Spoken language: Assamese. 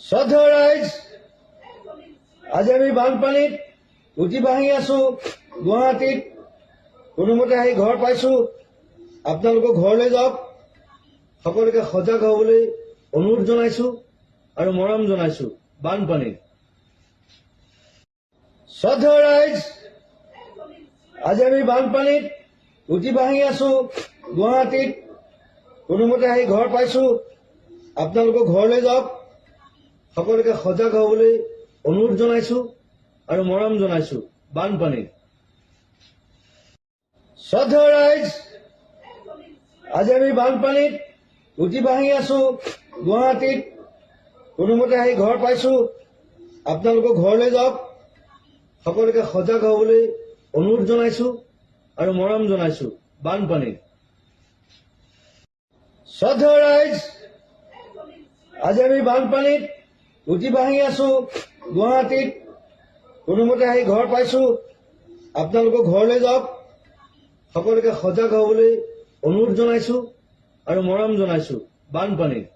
শ্ৰদ্ধেয় ৰাইজ, আজি আমি বানপানীত উঠি বাঢ়ি আছো। গুৱাহাটীত কোনোমতে আহি ঘৰ পাইছো। আপোনালোকৰ ঘৰলৈ যাওক। সকলোকে সজাগ হবলৈ অনুৰোধ জনাইছো আৰু মৰম জনাইছো। বানপানীত শ্ৰদ্ধেয় ৰাইজ, আজি আমি বানপানীত উঠি বাঢ়ি আছো। গুৱাহাটীত কোনোমতে আহি ঘৰ পাইছো। আপোনালোকৰ ঘৰলৈ যাওক। সকলোকে সজাগ হবলৈ অনুৰোধ জনাইছো আৰু মৰম জনাইছো। বানপানীত শ্ৰদ্ধেয় ৰাইজ, আজি আমি বানপানীত উঠি বাঢ়ি আছো। গুৱাহাটীত কোনোমতে আহি ঘৰ পাইছো। আপোনালোকৰ ঘৰলৈ যাওক। সকলোকে সজাগ হবলৈ অনুৰোধ জনাইছো আৰু মৰম জনাইছো। বানপানীত শ্ৰদ্ধেয় ৰাইজ, আজি আমি বানপানীত উঠি বাঢ়ি আছো। গুৱাহাটীত কোনোমতে আহি ঘৰ পাইছো। আপোনালোকৰ ঘৰলৈ যাওক। সকলোকে সজাগ হবলৈ অনুৰোধ জনাইছো আৰু মৰম জনাইছো। বানপানীত